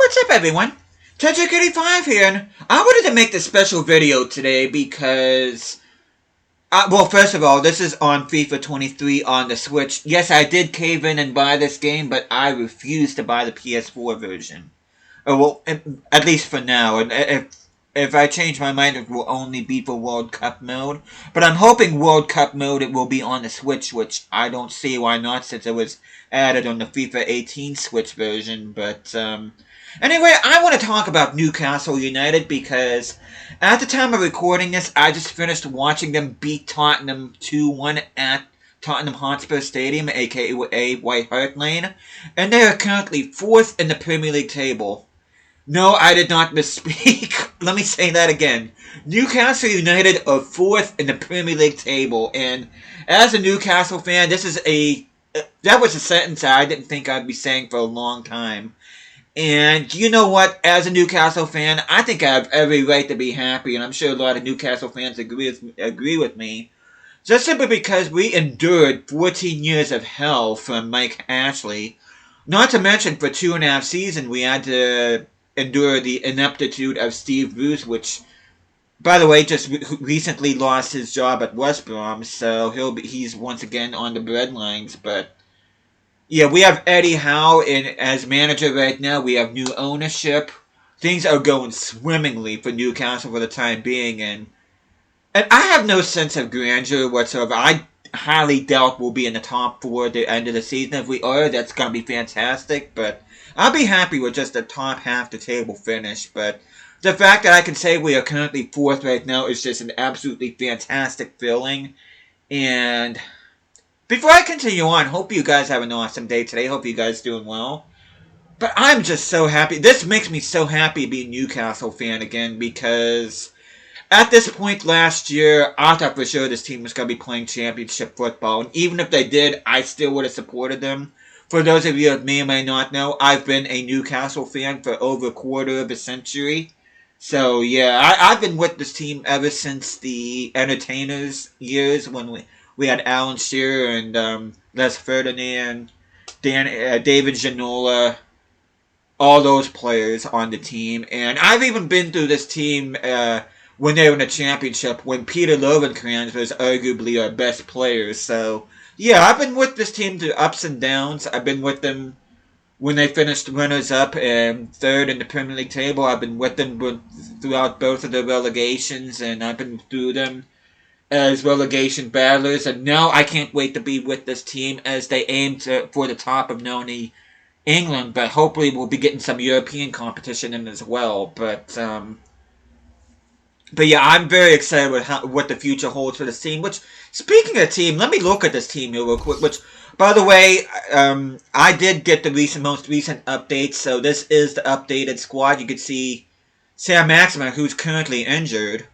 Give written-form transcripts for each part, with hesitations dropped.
What's up, everyone? Tetrik85 here, and I wanted to make this special video today because, well, first of all, this is on FIFA 23 on the Switch. Yes, I did cave in and buy this game, but I refuse to buy the PS4 version. Well, at least for now, and if I change my mind, it will only be for World Cup mode. But I'm hoping World Cup mode, it will be on the Switch, which I don't see why not, since it was added on the FIFA 18 Switch version, but, anyway, I want to talk about Newcastle United because at the time of recording this, I just finished watching them beat Tottenham 2-1 at Tottenham Hotspur Stadium, aka White Hart Lane, and they are currently 4th in the Premier League table. No, I did not misspeak. Let me say that again. Newcastle United are 4th in the Premier League table, and as a Newcastle fan, this is that was a sentence I didn't think I'd be saying for a long time. And you know what? As a Newcastle fan, I think I have every right to be happy, and I'm sure a lot of Newcastle fans agree with me. Just simply because we endured 14 years of hell from Mike Ashley. Not to mention, for 2.5 seasons, we had to endure the ineptitude of Steve Bruce, which, by the way, just recently lost his job at West Brom, so he's once again on the breadlines, but yeah, we have Eddie Howe as manager right now. We have new ownership. Things are going swimmingly for Newcastle for the time being, and I have no sense of grandeur whatsoever. I highly doubt we'll be in the top 4 at the end of the season. If we are, that's going to be fantastic, but I'll be happy with just the top half the table finish. But the fact that I can say we are currently 4th right now is just an absolutely fantastic feeling. And before I continue on, hope you guys have an awesome day today. Hope you guys doing well. But I'm just so happy. This makes me so happy to be a Newcastle fan again, because at this point last year, I thought for sure this team was going to be playing championship football. And even if they did, I still would have supported them. For those of you that may or may not know, I've been a Newcastle fan for over a quarter of a century. So yeah, I've been with this team ever since the Entertainers years when we had Alan Shearer and Les Ferdinand, David Ginola, all those players on the team. And I've even been through this team when they were in the championship, when Peter Lovenkrantz was arguably our best player. So yeah, I've been with this team through ups and downs. I've been with them when they finished runners-up and 3rd in the Premier League table. I've been with them throughout both of the relegations, and I've been through them as relegation battlers. And now I can't wait to be with this team as they aim for the top of not only England, but hopefully we'll be getting some European competition in as well. But yeah, I'm very excited with what the future holds for this team. Which, speaking of team, let me look at this team here real quick. Which, by the way, I did get the most recent updates. So this is the updated squad. You can see Sam Maximin, who's currently injured,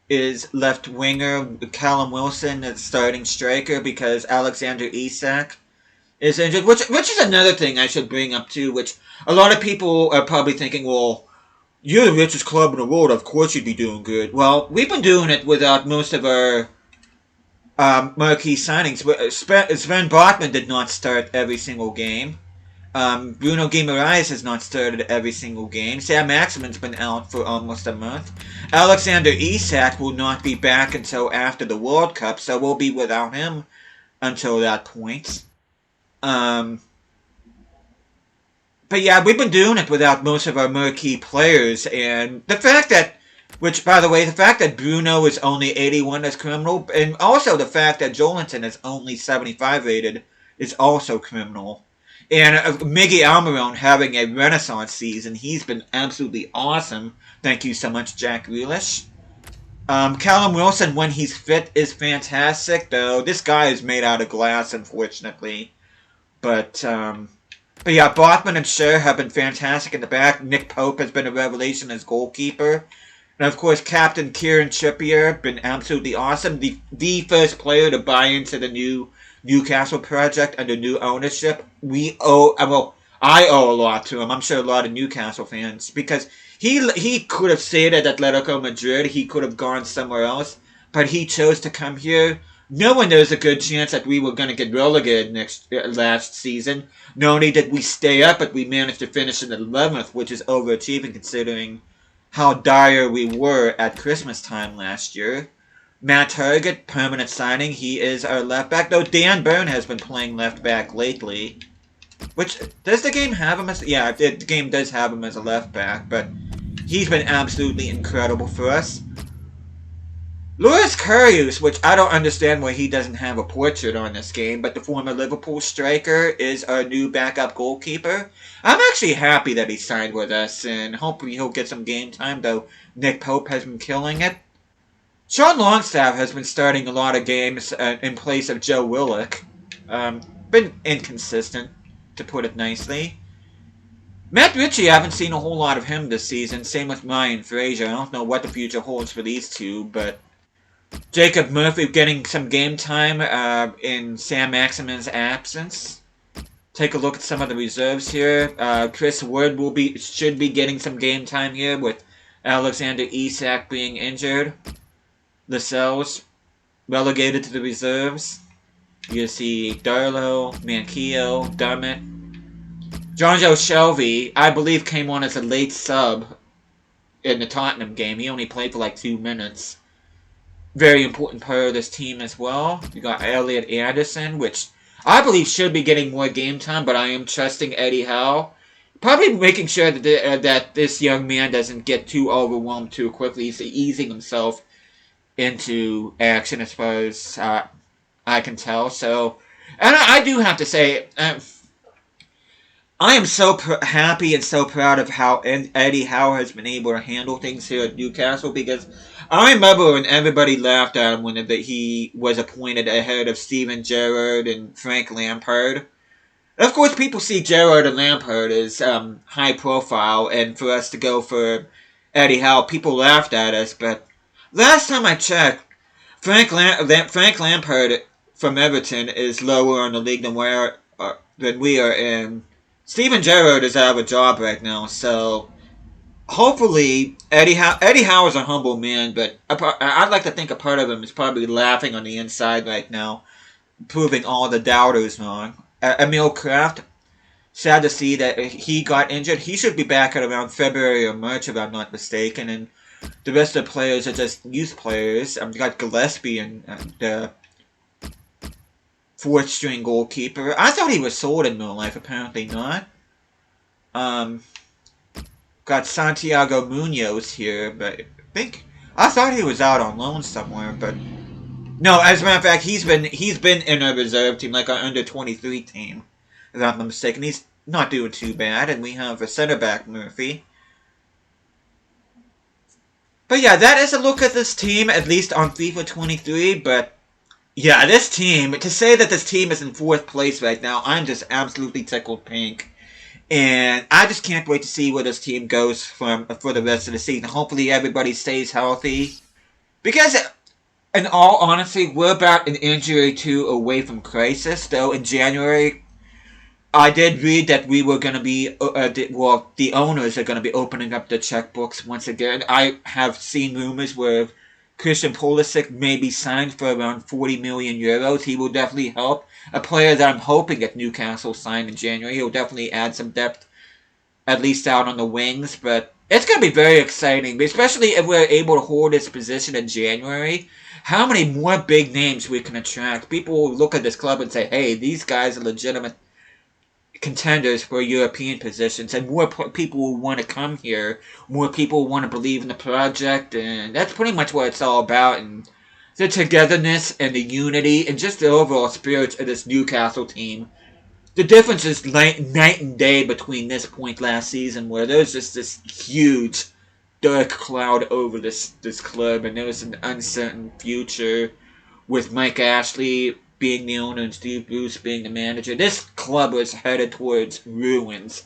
is left winger. Callum Wilson is starting striker because Alexander Isak is injured. Which is another thing I should bring up too. Which a lot of people are probably thinking, well, you're the richest club in the world, of course you'd be doing good. Well, we've been doing it without most of our marquee signings. Sven Botman did not start every single game. Bruno Guimaraes has not started every single game. Sam Maximin's been out for almost a month. Alexander Isak will not be back until after the World Cup, so we'll be without him until that point. But yeah, we've been doing it without most of our marquee players, and the fact that, which, by the way, the fact that Bruno is only 81 is criminal, and also the fact that Jolinton is only 75 rated is also criminal. And Miggy Almiron having a renaissance season, he's been absolutely awesome. Thank you so much, Jack Grealish. Callum Wilson, when he's fit, is fantastic, though this guy is made out of glass, unfortunately. But yeah, Botman and Scher have been fantastic in the back. Nick Pope has been a revelation as goalkeeper. And of course, Captain Kieran Trippier, been absolutely awesome. The first player to buy into the new Newcastle project under new ownership. I owe a lot to him. I'm sure a lot of Newcastle fans. Because he could have stayed at Atletico Madrid. He could have gone somewhere else. But he chose to come here knowing there's a good chance that we were going to get relegated last season. Not only did we stay up, but we managed to finish in 11th, which is overachieving considering how dire we were at Christmas time last year. Matt Target, permanent signing. He is our left back, though Dan Byrne has been playing left back lately. Which, does the game have him as... Yeah, the game does have him as a left back, but he's been absolutely incredible for us. Loris Karius, which I don't understand why he doesn't have a portrait on this game, but the former Liverpool striker is our new backup goalkeeper. I'm actually happy that he signed with us, and hopefully he'll get some game time, though Nick Pope has been killing it. Sean Longstaff has been starting a lot of games in place of Joe Willock. Been inconsistent, to put it nicely. Matt Ritchie, I haven't seen a whole lot of him this season. Same with Ryan Fraser. I don't know what the future holds for these two, but Jacob Murphy getting some game time in Sam Maximin's absence. Take a look at some of the reserves here. Chris Wood should be getting some game time here with Alexander Isak being injured. Lascelles relegated to the reserves. You see Darlow, Manquillo, Dermott. Jonjo Shelvey, I believe, came on as a late sub in the Tottenham game. He only played for like 2 minutes. Very important part of this team as well. You got Elliot Anderson, which I believe should be getting more game time, but I am trusting Eddie Howe. Probably making sure that this young man doesn't get too overwhelmed too quickly. He's easing himself into action as far as I can tell. So, and I do have to say, I am so happy and so proud of how Eddie Howe has been able to handle things here at Newcastle, because I remember when everybody laughed at him when he was appointed ahead of Steven Gerrard and Frank Lampard. Of course, people see Gerrard and Lampard as high profile, and for us to go for Eddie Howe, people laughed at us, but last time I checked, Frank Lampard from Everton is lower in the league than we are, and Steven Gerrard is out of a job right now, so hopefully Eddie Howe is a humble man, but I'd like to think a part of him is probably laughing on the inside right now, proving all the doubters wrong. Emil Kraft, sad to see that he got injured. He should be back at around February or March, if I'm not mistaken, and the rest of the players are just youth players. You got Gillespie and the fourth string goalkeeper. I thought he was sold in real life, apparently not. Got Santiago Munoz here, but I thought he was out on loan somewhere, but no, as a matter of fact, he's been in a reserve team, like our under-23 team, if I'm not mistaken. He's not doing too bad, and we have a center back, Murphy. But yeah, that is a look at this team, at least on FIFA 23, but yeah, this team, to say that this team is in 4th place right now, I'm just absolutely tickled pink. And I just can't wait to see where this team goes for the rest of the season. Hopefully everybody stays healthy. Because, in all honesty, we're about an injury or two away from crisis. Though in January, I did read that we were going to be, the owners are going to be opening up the checkbooks once again. I have seen rumors where Christian Pulisic may be signed for around 40 million euros. He will definitely help. A player that I'm hoping at Newcastle signed in January. He'll definitely add some depth, at least out on the wings. But it's going to be very exciting, especially if we're able to hold this position in January. How many more big names we can attract. People will look at this club and say, hey, these guys are legitimate contenders for European positions, and more people will want to come here, more people will want to believe in the project, and that's pretty much what it's all about, and the togetherness and the unity and just the overall spirit of this Newcastle team. The difference is night and day between this point last season, where there's just this huge dark cloud over this club, and there was an uncertain future with Mike Ashley being the owner and Steve Bruce being the manager. This club was headed towards ruins.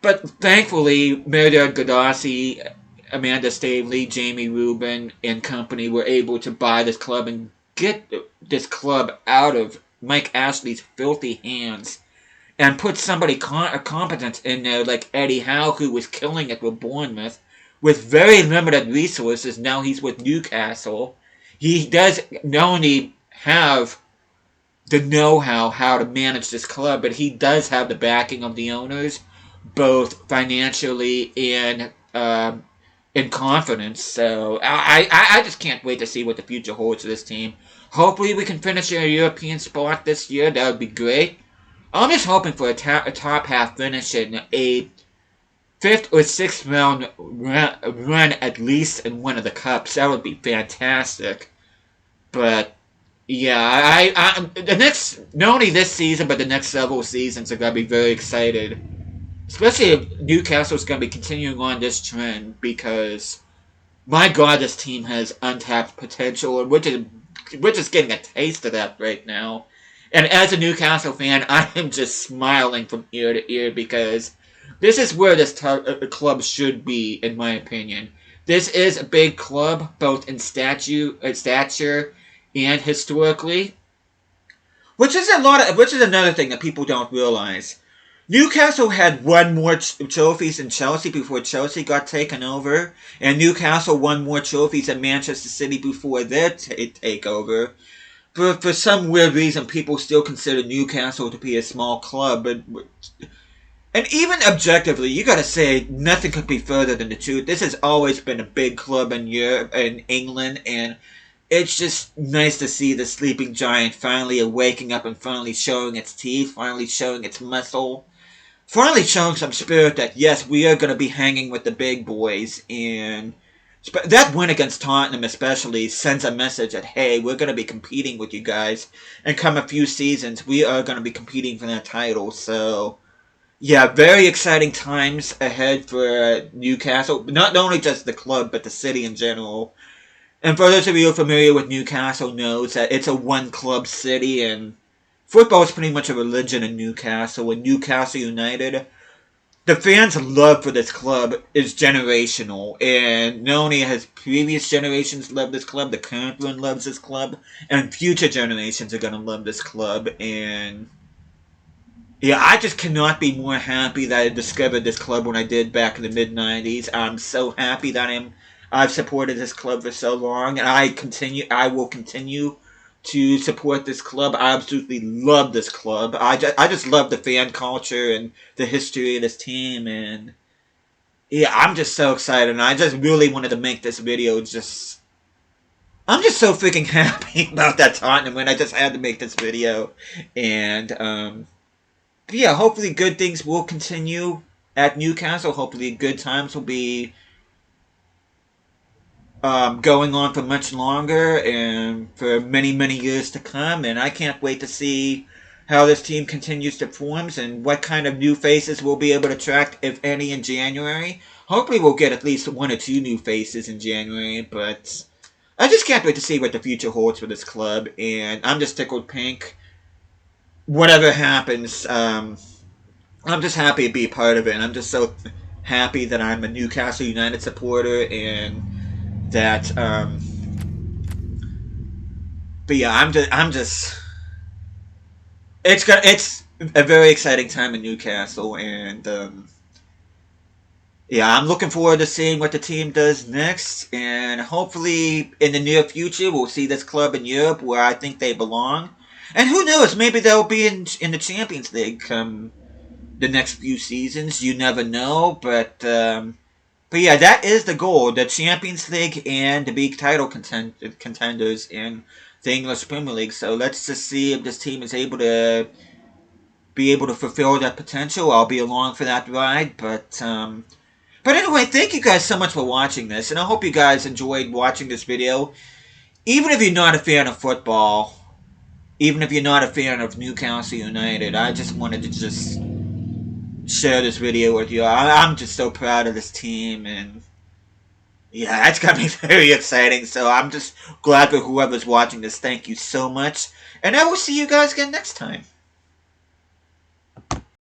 But thankfully, Mehrdad Gadassi, Amanda Stavely, Jamie Rubin, and company were able to buy this club and get this club out of Mike Ashley's filthy hands and put somebody competent in there like Eddie Howe, who was killing it with Bournemouth with very limited resources. Now he's with Newcastle. he does not only have the know-how to manage this club, but he does have the backing of the owners, both financially and in confidence. So I just can't wait to see what the future holds for this team. Hopefully we can finish a European spot this year. That would be great. I'm just hoping for a top half finish in a fifth or sixth round run at least in one of the cups. That would be fantastic. But yeah, the next, not only this season but the next several seasons are gonna be very excited. Especially if Newcastle's gonna be continuing on this trend, because my God, this team has untapped potential, and we're just getting a taste of that right now. And as a Newcastle fan, I am just smiling from ear to ear, because this is where this club should be, in my opinion. This is a big club, both in stature and historically, which is another thing that people don't realize. Newcastle had won more trophies than Chelsea before Chelsea got taken over, and Newcastle won more trophies than Manchester City before their takeover. But for some weird reason, people still consider Newcastle to be a small club. And even objectively, you gotta say, nothing could be further than the truth. This has always been a big club in Europe and England, and it's just nice to see the sleeping giant finally waking up and finally showing its teeth, finally showing its muscle, finally showing some spirit that, yes, we are going to be hanging with the big boys. And that win against Tottenham especially sends a message that, hey, we're going to be competing with you guys. And come a few seasons, we are going to be competing for that title. So, yeah, very exciting times ahead for Newcastle. Not only just the club, but the city in general. And for those of you who are familiar with Newcastle knows that it's a one-club city, and football is pretty much a religion in Newcastle. And Newcastle United, the fans' love for this club is generational. And not only has previous generations loved this club, the current one loves this club, and future generations are going to love this club. And yeah, I just cannot be more happy that I discovered this club when I did back in the mid-90s. I'm so happy that I've supported this club for so long, and I will continue to support this club. I absolutely love this club. I just love the fan culture and the history of this team, and yeah, I'm just so excited, and I just really wanted to make this video. I'm just so freaking happy about that Tottenham win. I just had to make this video, and yeah, hopefully good things will continue at Newcastle. Hopefully good times will be going on for much longer and for many, many years to come. And I can't wait to see how this team continues to form and what kind of new faces we'll be able to attract, if any, in January. Hopefully we'll get at least one or two new faces in January, but I just can't wait to see what the future holds for this club. And I'm just tickled pink. Whatever happens, I'm just happy to be a part of it. And I'm just so happy that I'm a Newcastle United supporter, and that but yeah, I'm just it's a very exciting time in Newcastle, and yeah, I'm looking forward to seeing what the team does next, and hopefully in the near future we'll see this club in Europe where I think they belong. And who knows, maybe they'll be in the Champions League come the next few seasons. You never know, but yeah, that is the goal: the Champions League and to be title contenders in the English Premier League. So let's just see if this team is able to fulfill that potential. I'll be along for that ride, but anyway, thank you guys so much for watching this, and I hope you guys enjoyed watching this video. Even if you're not a fan of football, even if you're not a fan of Newcastle United, I just wanted to share this video with you. I'm just so proud of this team, and yeah, it's gonna be very exciting. So I'm just glad for whoever's watching this. Thank you so much, and I will see you guys again next time.